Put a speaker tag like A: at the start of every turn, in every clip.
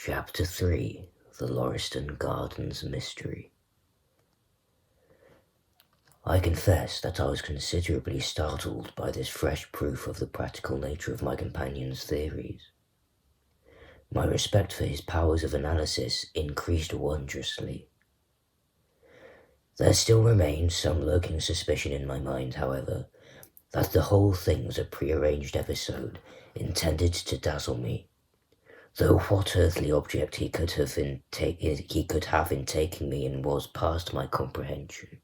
A: Chapter 3 The Lauriston Gardens Mystery. I confess that I was considerably startled by this fresh proof of the practical nature of my companion's theories. My respect for his powers of analysis increased wondrously. There still remained some lurking suspicion in my mind, however, that the whole thing was a prearranged episode intended to dazzle me, though what earthly object he could have in taking me in was past my comprehension.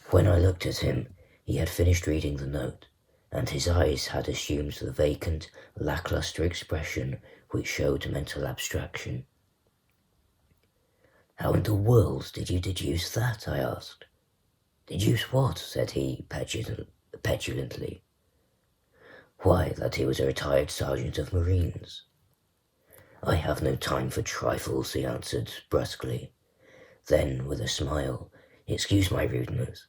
A: When I looked at him, he had finished reading the note, and his eyes had assumed the vacant, lackluster expression which showed mental abstraction. "How in the world did you deduce that?" I asked. "Deduce what?" said he petulantly. "Why, that he was a retired sergeant of marines." "I have no time for trifles," he answered brusquely. Then, with a smile, "Excuse my rudeness.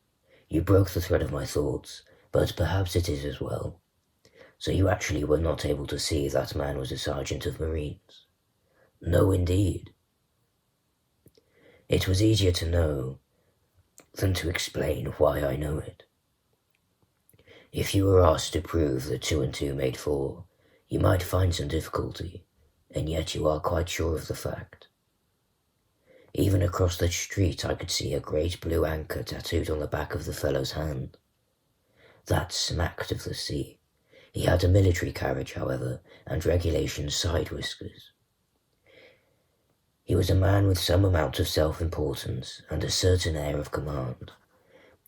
A: You broke the thread of my thoughts, but perhaps it is as well. So you actually were not able to see that man was a sergeant of marines?" "No, indeed." "It was easier to know than to explain why I know it. If you were asked to prove that 2 and 2 made 4, you might find some difficulty, and yet you are quite sure of the fact. Even across the street I could see a great blue anchor tattooed on the back of the fellow's hand. That smacked of the sea. He had a military carriage, however, and regulation side whiskers. He was a man with some amount of self-importance and a certain air of command.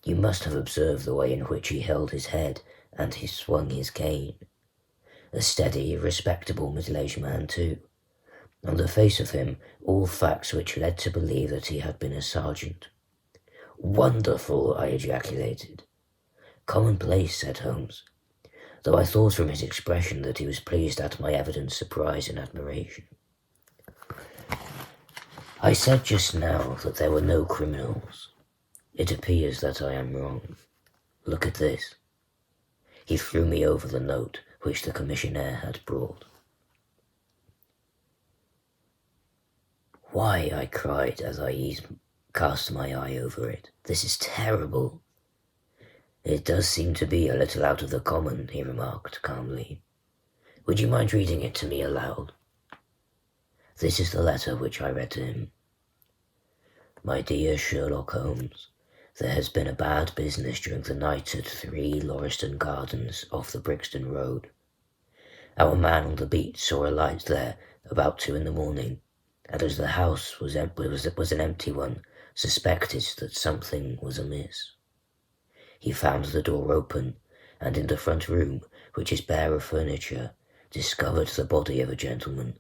A: You must have observed the way in which he held his head and he swung his cane. A steady, respectable middle-aged man, too. On the face of him, all facts which led to believe that he had been a sergeant. "Wonderful!" I ejaculated. "Commonplace," said Holmes, though I thought from his expression that he was pleased at my evident surprise and admiration. "I said just now that there were no criminals. It appears that I am wrong. Look at this." He threw me over the note which the commissionaire had brought. "Why," I cried as I cast my eye over it, "this is terrible." "It does seem to be a little out of the common," he remarked calmly. "Would you mind reading it to me aloud?" This is the letter which I read to him. "My dear Sherlock Holmes, there has been a bad business during the night at 3 Lauriston Gardens off the Brixton Road. Our man on the beat saw a light there about 2 in the morning, and as the house was an empty one, suspected that something was amiss. He found the door open, and in the front room, which is bare of furniture, discovered the body of a gentleman,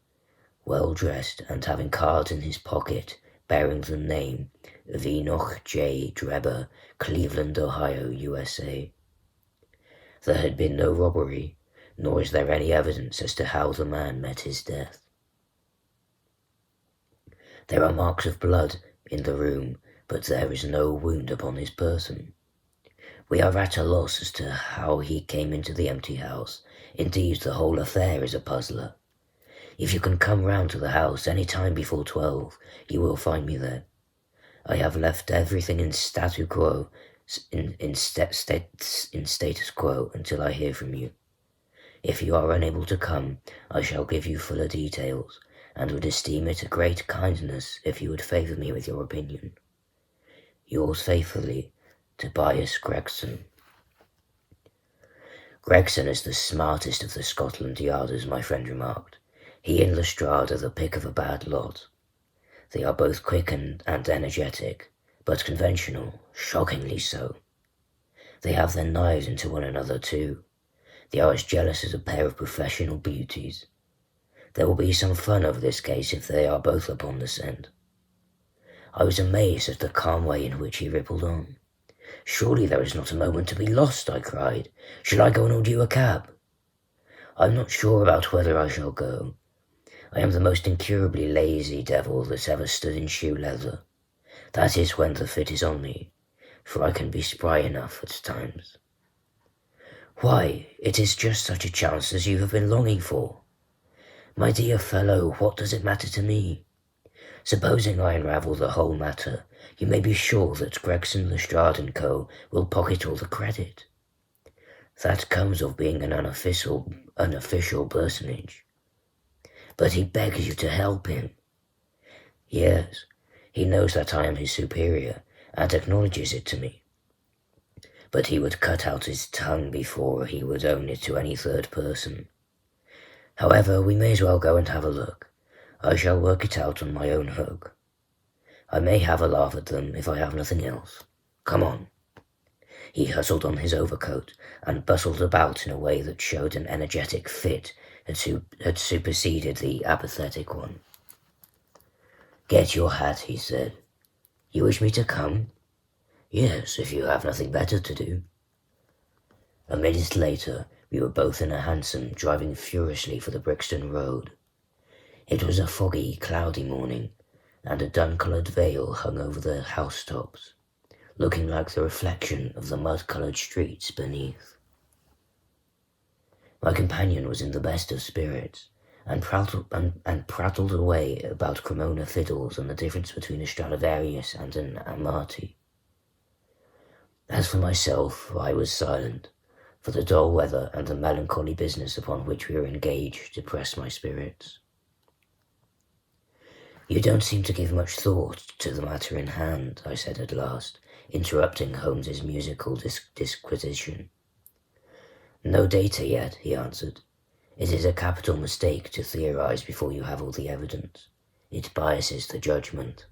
A: well dressed and having cards in his pocket bearing the name of Enoch J. Drebber, Cleveland, Ohio, USA. There had been no robbery, nor is there any evidence as to how the man met his death. There are marks of blood in the room, but there is no wound upon his person. We are at a loss as to how he came into the empty house. Indeed, the whole affair is a puzzler. If you can come round to the house any time before 12, you will find me there. I have left everything in status quo until I hear from you. If you are unable to come, I shall give you fuller details, and would esteem it a great kindness if you would favour me with your opinion. Yours faithfully, Tobias Gregson." "Gregson is the smartest of the Scotland Yarders," my friend remarked. "He and Lestrade are the pick of a bad lot. They are both quick and energetic, but conventional, shockingly so. They have their knives into one another too. They are as jealous as a pair of professional beauties. There will be some fun over this case if they are both upon the scent." I was amazed at the calm way in which he rippled on. "Surely there is not a moment to be lost," I cried. "Shall I go and order you a cab?" "I'm not sure about whether I shall go. I am the most incurably lazy devil that ever stood in shoe leather. That is when the fit is on me, for I can be spry enough at times." "Why, it is just such a chance as you have been longing for." My dear fellow, what does it matter to me? Supposing I unravel the whole matter, you may be sure that Gregson, Lestrade and Co. will pocket all the credit. That comes of being an unofficial personage. But he begs you to help him. Yes, he knows that I am his superior, and acknowledges it to me. But he would cut out his tongue before he would own it to any third person. However, we may as well go and have a look. I shall work it out on my own hook. I may have a laugh at them if I have nothing else. Come on. He hustled on his overcoat and bustled about in a way that showed an energetic fit had superseded the apathetic one. Get your hat, he said. You wish me to come? Yes, if you have nothing better to do. A minute later, we were both in a hansom driving furiously for the Brixton Road. It was a foggy, cloudy morning, and a dun-coloured veil hung over the housetops, looking like the reflection of the mud-coloured streets beneath. My companion was in the best of spirits, and prattled away about Cremona fiddles and the difference between a Stradivarius and an Amati. As for myself, I was silent, for the dull weather and the melancholy business upon which we were engaged depressed my spirits. You don't seem to give much thought to the matter in hand, I said at last, interrupting Holmes's musical disquisition. No data yet, he answered. It is a capital mistake to theorize before you have all the evidence. It biases the judgment.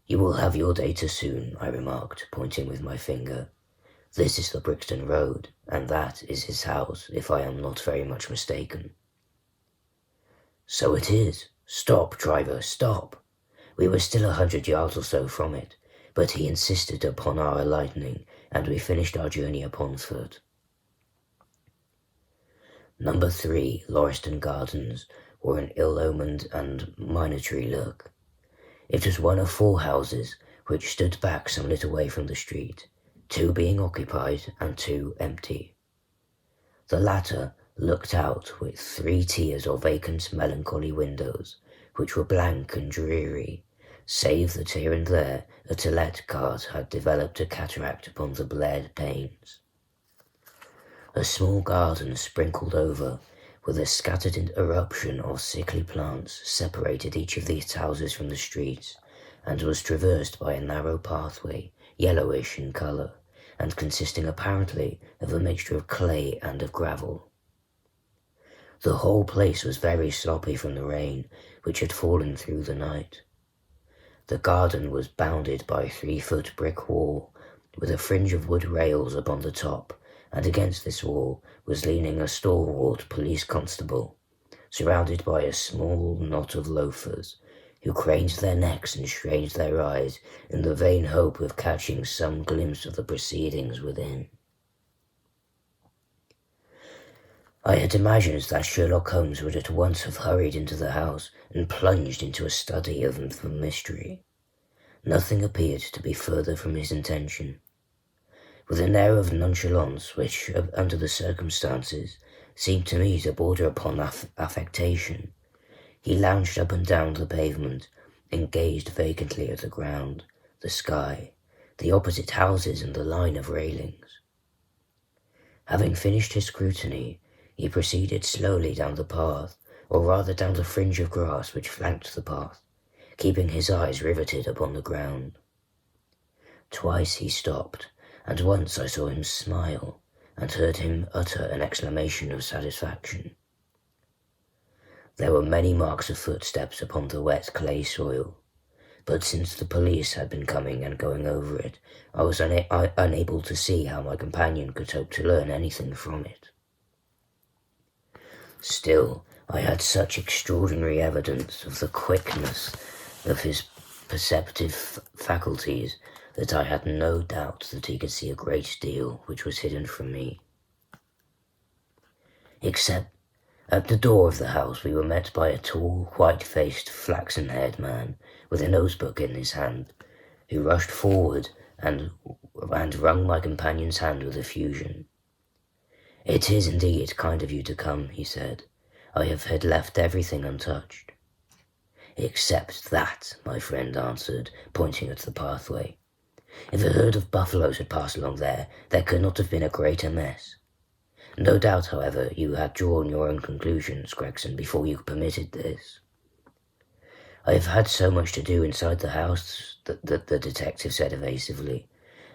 A: You will have your data soon, I remarked, pointing with my finger. This is the Brixton Road, and that is his house, if I am not very much mistaken. So it is. Stop, driver, stop. We were still 100 yards or so from it, but he insisted upon our alighting, and we finished our journey upon foot. Number 3, Lauriston Gardens, wore an ill-omened and minatory look. It was one of 4 houses, which stood back some little way from the street, 2 being occupied and 2 empty. The latter looked out with 3 tiers of vacant, melancholy windows, which were blank and dreary, save that here and there a to-let cart had developed a cataract upon the blared panes. A small garden sprinkled over, with a scattered eruption of sickly plants, separated each of these houses from the streets, and was traversed by a narrow pathway, yellowish in colour, and consisting apparently of a mixture of clay and of gravel. The whole place was very sloppy from the rain, which had fallen through the night. The garden was bounded by a 3-foot brick wall, with a fringe of wood rails upon the top, and against this wall was leaning a stalwart police constable, surrounded by a small knot of loafers, who craned their necks and strained their eyes in the vain hope of catching some glimpse of the proceedings within. I had imagined that Sherlock Holmes would at once have hurried into the house and plunged into a study of the mystery. Nothing appeared to be further from his intention. With an air of nonchalance which, under the circumstances, seemed to me to border upon affectation, he lounged up and down the pavement and gazed vacantly at the ground, the sky, the opposite houses and the line of railings. Having finished his scrutiny, he proceeded slowly down the path, or rather down the fringe of grass which flanked the path, keeping his eyes riveted upon the ground. Twice he stopped, and once I saw him smile, and heard him utter an exclamation of satisfaction. There were many marks of footsteps upon the wet clay soil, but since the police had been coming and going over it, I was unable to see how my companion could hope to learn anything from it. Still, I had such extraordinary evidence of the quickness of his perceptive faculties that I had no doubt that he could see a great deal which was hidden from me. Except at the door of the house we were met by a tall, white-faced, flaxen-haired man with a notebook in his hand, who rushed forward and wrung my companion's hand with effusion. "It is indeed kind of you to come," he said. I had left everything untouched. Except that, my friend answered, pointing at the pathway. If a herd of buffaloes had passed along there could not have been a greater mess. No doubt, however, you had drawn your own conclusions, Gregson, before you permitted this. I have had so much to do inside the house, the detective said evasively.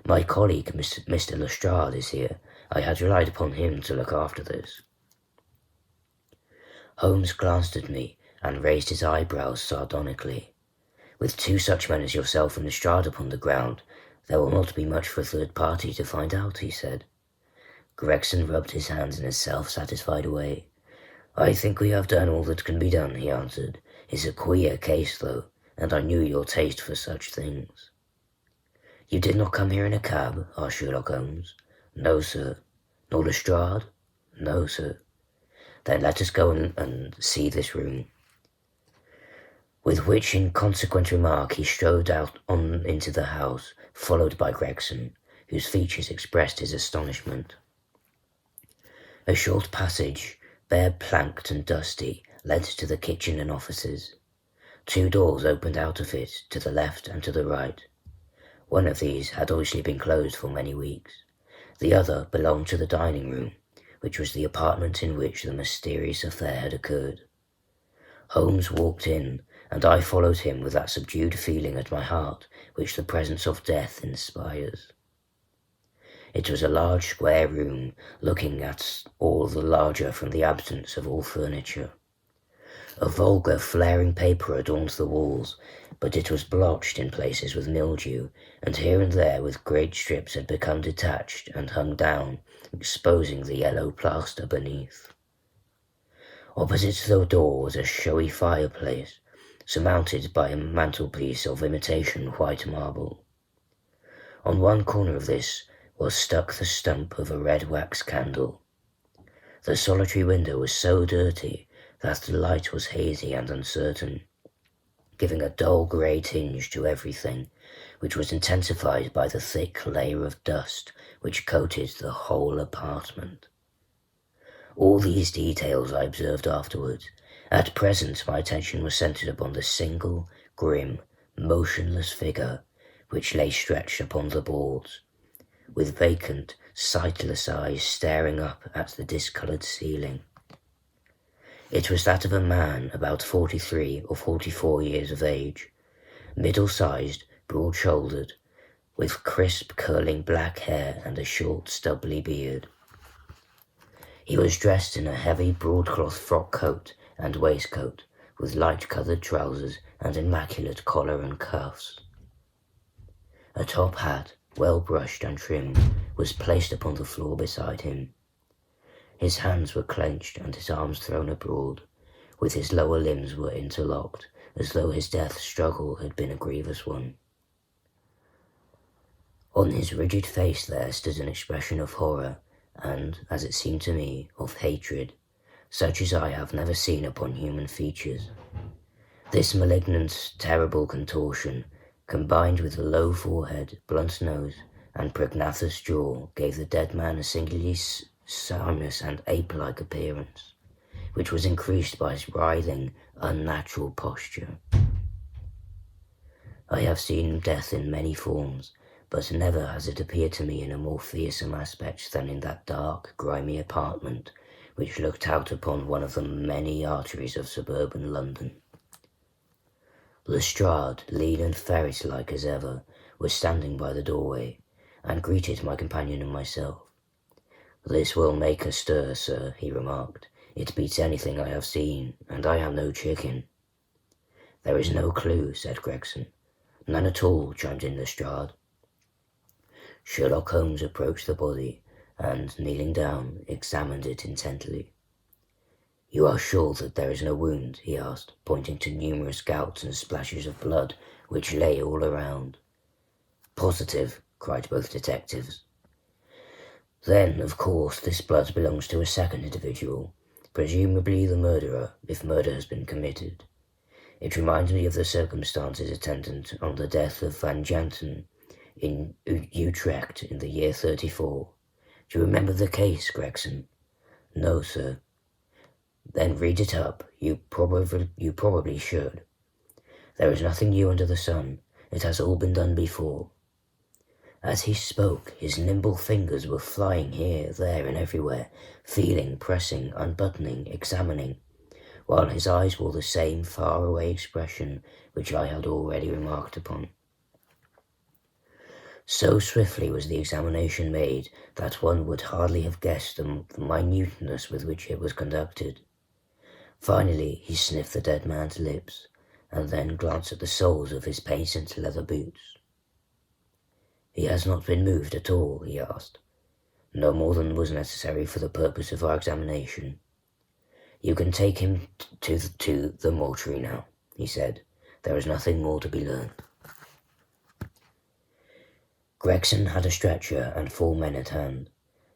A: My colleague, Mr. Lestrade, is here. I had relied upon him to look after this. Holmes glanced at me and raised his eyebrows sardonically. With two such men as yourself and Lestrade upon the ground, there will not be much for a third party to find out, he said. Gregson rubbed his hands in a self-satisfied way. I think we have done all that can be done, he answered. It's a queer case, though, and I knew your taste for such things. You did not come here in a cab, asked Sherlock Holmes. No, sir. Nor Lestrade? No, sir. Then let us go and see this room. With which inconsequent remark he strode out on into the house, followed by Gregson, whose features expressed his astonishment. A short passage, bare planked and dusty, led to the kitchen and offices. Two doors opened out of it, to the left and to the right. One of these had obviously been closed for many weeks. The other belonged to the dining room, which was the apartment in which the mysterious affair had occurred. Holmes walked in, and I followed him with that subdued feeling at my heart which the presence of death inspires. It was a large square room, looking at all the larger from the absence of all furniture. A vulgar flaring paper adorned the walls, but it was blotched in places with mildew, and here and there with great strips had become detached and hung down, exposing the yellow plaster beneath. Opposite the door was a showy fireplace, surmounted by a mantelpiece of imitation white marble. On one corner of this was stuck the stump of a red wax candle. The solitary window was so dirty that the light was hazy and uncertain, giving a dull grey tinge to everything, which was intensified by the thick layer of dust which coated the whole apartment. All these details I observed afterwards. At present my attention was centred upon the single, grim, motionless figure which lay stretched upon the boards, with vacant, sightless eyes staring up at the discoloured ceiling. It was that of a man about 43 or 44 years of age, middle-sized, broad-shouldered, with crisp curling black hair and a short stubbly beard. He was dressed in a heavy broadcloth frock coat and waistcoat, with light-coloured trousers and immaculate collar and cuffs. A top hat, well brushed and trimmed, was placed upon the floor beside him. His hands were clenched and his arms thrown abroad, with his lower limbs were interlocked, as though his death struggle had been a grievous one. On his rigid face there stood an expression of horror, and, as it seemed to me, of hatred, such as I have never seen upon human features. This malignant, terrible contortion, combined with a low forehead, blunt nose, and prognathous jaw, gave the dead man a singularly sinuous and ape-like appearance, which was increased by his writhing, unnatural posture. I have seen death in many forms, but never has it appeared to me in a more fearsome aspect than in that dark, grimy apartment which looked out upon one of the many arteries of suburban London. Lestrade, lean and ferret-like as ever, was standing by the doorway, and greeted my companion and myself. "This will make a stir, sir," he remarked. "It beats anything I have seen, and I am no chicken." "There is no clue," said Gregson. "None at all," chimed in Lestrade. Sherlock Holmes approached the body, and, kneeling down, examined it intently. "You are sure that there is no wound?" he asked, pointing to numerous gouts and splashes of blood which lay all around. "Positive," cried both detectives. "Then, of course, this blood belongs to a second individual, presumably the murderer, if murder has been committed. It reminds me of the circumstances attendant on the death of Van Janten in Utrecht in the year 34. Do you remember the case, Gregson?" "No, sir." Then read it up. You probably should. There is nothing new under the sun. It has all been done before. As he spoke, his nimble fingers were flying here, there, and everywhere, feeling, pressing, unbuttoning, examining, while his eyes wore the same far-away expression which I had already remarked upon. So swiftly was the examination made that one would hardly have guessed the minuteness with which it was conducted. Finally, he sniffed the dead man's lips, and then glanced at the soles of his patent leather boots. "He has not been moved at all?" he asked. "No more than was necessary for the purpose of our examination. You can take him to the mortuary now," he said. "There is nothing more to be learned." Gregson had a stretcher and 4 men at hand.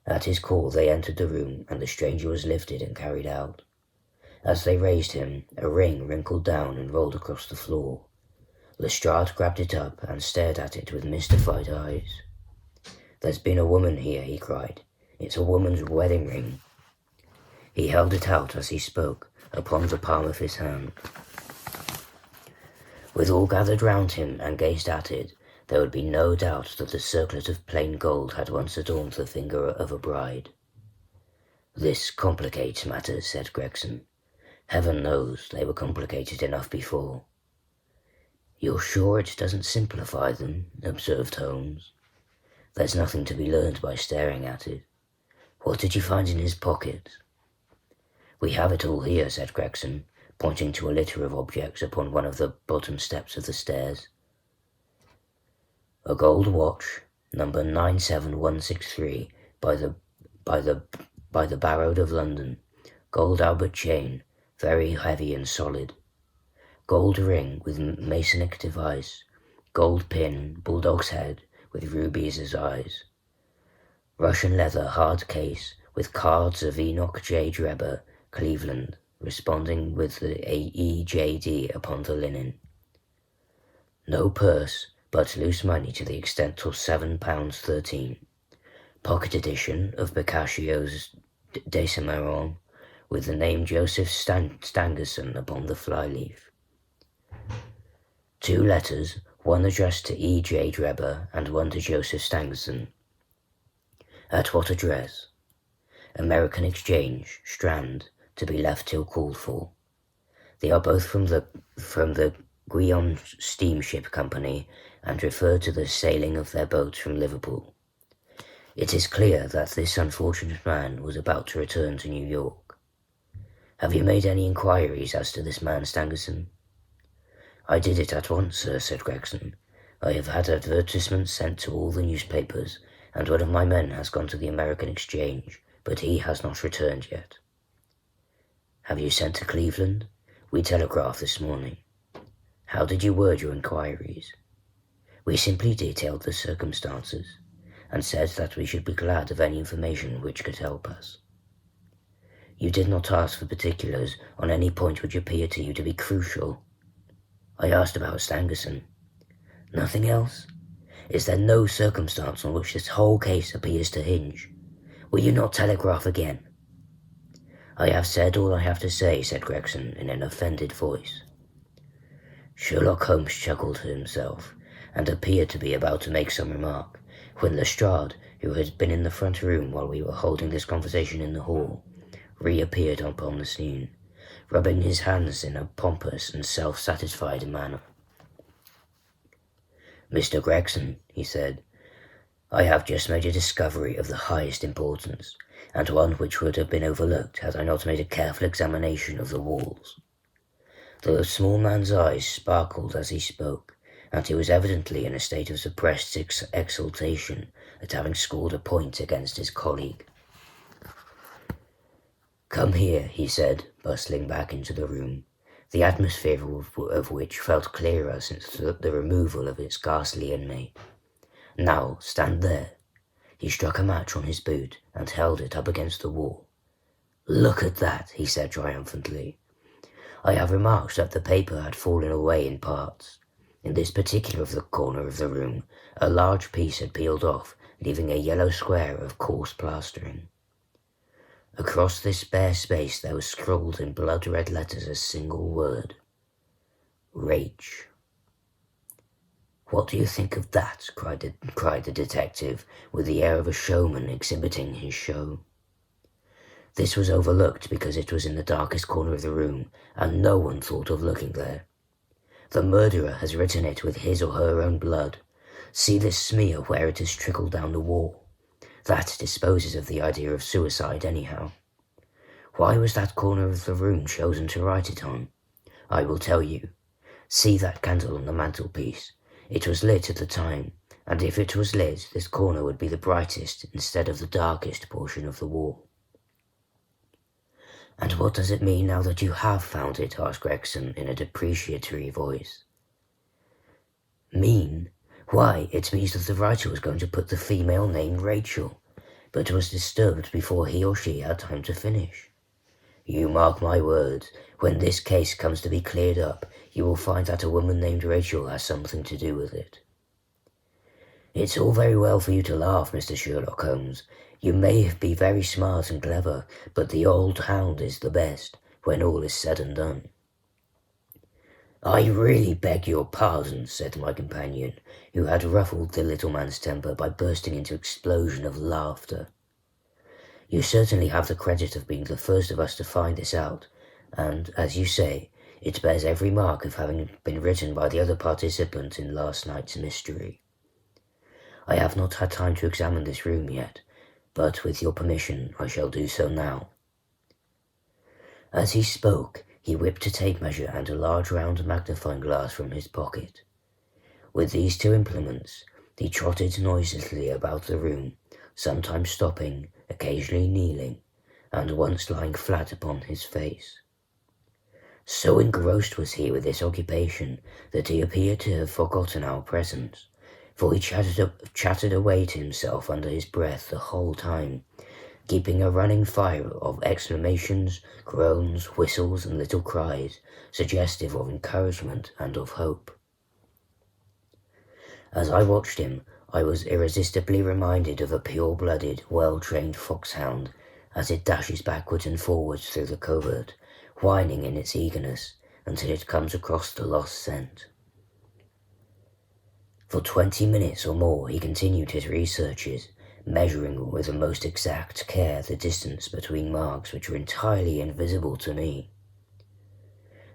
A: At his call they entered the room, and the stranger was lifted and carried out. As they raised him, a ring wrinkled down and rolled across the floor. Lestrade grabbed it up and stared at it with mystified eyes. "There's been a woman here," he cried. "It's a woman's wedding ring." He held it out as he spoke, upon the palm of his hand. With all gathered round him and gazed at it, there would be no doubt that the circlet of plain gold had once adorned the finger of a bride. "This complicates matters," said Gregson. "Heaven knows they were complicated enough before." "You're sure it doesn't simplify them?" observed Holmes. "There's nothing to be learned by staring at it. What did you find in his pocket?" "We have it all here," said Gregson, pointing to a litter of objects upon one of the bottom steps of the stairs. "A gold watch, number 97163, by the Barrow of London. Gold Albert chain, very heavy and solid. Gold ring with Masonic device. Gold pin, bulldog's head, with rubies as eyes. Russian leather hard case, with cards of Enoch J. Drebber, Cleveland, responding with the EJD upon the linen. No purse, but loose money to the extent of £7.13. Pocket edition of Boccaccio's Decameron, with the name Joseph Stangerson upon the flyleaf. 2 letters, one addressed to E. J. Drebber and one to Joseph Stangerson. At what address? American Exchange, Strand, to be left till called for. They are both from the Guillaume Steamship Company and refer to the sailing of their boats from Liverpool. It is clear that this unfortunate man was about to return to New York. Have you made any inquiries as to this man Stangerson?" "I did it at once, sir," said Gregson. "I have had advertisements sent to all the newspapers, and one of my men has gone to the American Exchange, but he has not returned yet." "Have you sent to Cleveland?" "We telegraphed this morning." "How did you word your inquiries?" "We simply detailed the circumstances, and said that we should be glad of any information which could help us." "You did not ask for particulars on any point which appeared to you to be crucial?" "I asked about Stangerson." "Nothing else? Is there no circumstance on which this whole case appears to hinge? Will you not telegraph again?" "I have said all I have to say," said Gregson in an offended voice. Sherlock Holmes chuckled to himself, and appeared to be about to make some remark, when Lestrade, who had been in the front room while we were holding this conversation in the hall, reappeared upon the scene, rubbing his hands in a pompous and self-satisfied manner. "Mr. Gregson," he said, "I have just made a discovery of the highest importance, and one which would have been overlooked had I not made a careful examination of the walls." The small man's eyes sparkled as he spoke, and he was evidently in a state of suppressed exultation at having scored a point against his colleague. "Come here," he said, bustling back into the room, the atmosphere of which felt clearer since the removal of its ghastly inmate. "Now, stand there." He struck a match on his boot and held it up against the wall. "Look at that," he said triumphantly. I have remarked that the paper had fallen away in parts. In this particular corner of the room, a large piece had peeled off, leaving a yellow square of coarse plastering. Across this bare space there was scrawled in blood-red letters a single word: Rach. "What do you think of that?" cried the detective, with the air of a showman exhibiting his show. This was overlooked because it was in the darkest corner of the room, and no one thought of looking there. "The murderer has written it with his or her own blood. See this smear where it has trickled down the wall. That disposes of the idea of suicide anyhow. Why was that corner of the room chosen to write it on? I will tell you. See that candle on the mantelpiece. It was lit at the time, and if it was lit, this corner would be the brightest instead of the darkest portion of the wall." "And what does it mean now that you have found it?" asked Gregson in a depreciatory voice. "Mean? Why, it means that the writer was going to put the female name Rachel, but was disturbed before he or she had time to finish. You mark my words, when this case comes to be cleared up, you will find that a woman named Rachel has something to do with it." "It's all very well for you to laugh, Mr. Sherlock Holmes. You may be very smart and clever, but the old hound is the best, when all is said and done." "I really beg your pardon," said my companion, who had ruffled the little man's temper by bursting into an explosion of laughter. "You certainly have the credit of being the first of us to find this out, and, as you say, it bears every mark of having been written by the other participant in last night's mystery. I have not had time to examine this room yet, but with your permission I shall do so now." As he spoke, he whipped a tape measure and a large round magnifying glass from his pocket. With these two implements, he trotted noiselessly about the room, sometimes stopping, occasionally kneeling, and once lying flat upon his face. So engrossed was he with this occupation that he appeared to have forgotten our presence, for he chattered away to himself under his breath the whole time, keeping a running fire of exclamations, groans, whistles, and little cries, suggestive of encouragement and of hope. As I watched him, I was irresistibly reminded of a pure-blooded, well-trained foxhound as it dashes backwards and forwards through the covert, whining in its eagerness until it comes across the lost scent. For 20 minutes or more he continued his researches, measuring with the most exact care the distance between marks which were entirely invisible to me,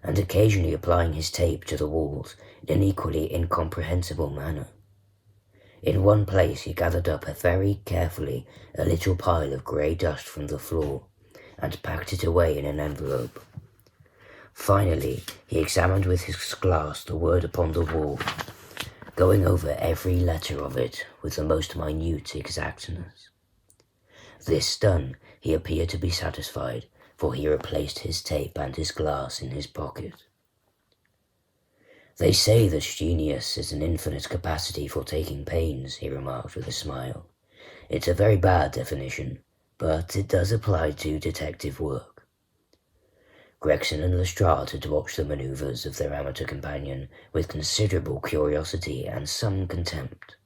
A: and occasionally applying his tape to the walls in an equally incomprehensible manner. In one place he gathered up very carefully a little pile of grey dust from the floor, and packed it away in an envelope. Finally, he examined with his glass the word upon the wall, going over every letter of it with the most minute exactness. This done, he appeared to be satisfied, for he replaced his tape and his glass in his pocket. "They say that genius is an infinite capacity for taking pains," he remarked with a smile. "It's a very bad definition, but it does apply to detective work." Gregson and Lestrade had watched the manoeuvres of their amateur companion with considerable curiosity and some contempt.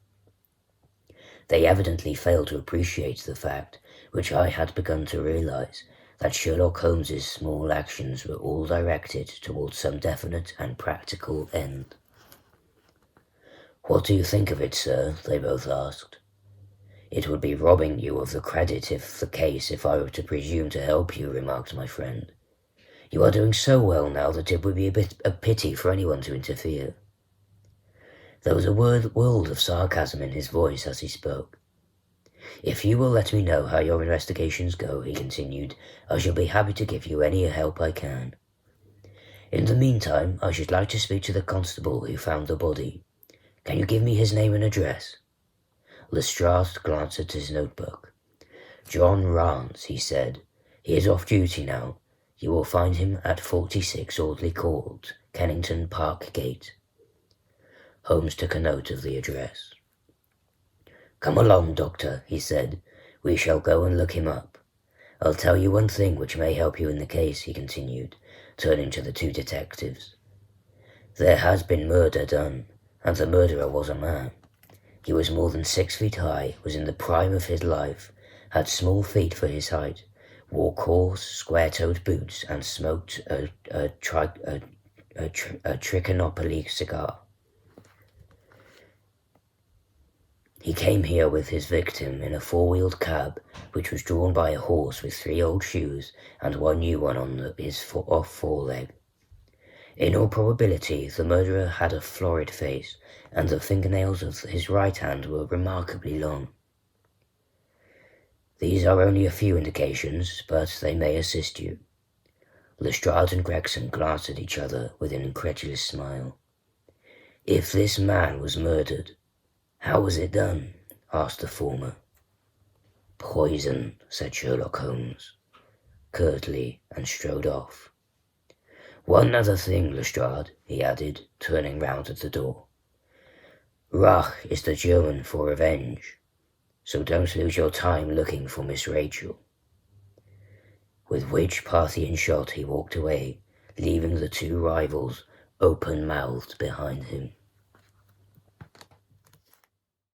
A: They evidently failed to appreciate the fact, which I had begun to realize, that Sherlock Holmes's small actions were all directed towards some definite and practical end. "What do you think of it, sir?" they both asked. "It would be robbing you of the credit of the case if I were to presume to help you," remarked my friend. "You are doing so well now that it would be a pity for anyone to interfere." There was a world of sarcasm in his voice as he spoke. "If you will let me know how your investigations go," he continued, "I shall be happy to give you any help I can. In the meantime, I should like to speak to the constable who found the body. Can you give me his name and address?" Lestrade glanced at his notebook. "John Rance," he said. "He is off duty now. You will find him at 46 Audley Court, Kennington Park Gate." Holmes took a note of the address. "Come along, Doctor," he said. "We shall go and look him up. I'll tell you one thing which may help you in the case," he continued, turning to the two detectives. "There has been murder done, and the murderer was a man. He was more than 6 feet high, was in the prime of his life, had small feet for his height, wore coarse, square-toed boots, and smoked a Trichinopoly cigar. He came here with his victim in a four-wheeled cab, which was drawn by a horse with 3 old shoes and one new one on his off foreleg. In all probability, the murderer had a florid face, and the fingernails of his right hand were remarkably long. These are only a few indications, but they may assist you. Lestrade and Gregson glanced at each other with an incredulous smile. If this man was murdered, how was it done? Asked the former. Poison, said Sherlock Holmes, curtly, and strode off. One other thing, Lestrade, he added, turning round at the door. Rach is the German for revenge, so don't lose your time looking for Miss Rachel. With which Parthian shot he walked away, leaving the 2 rivals open-mouthed behind him.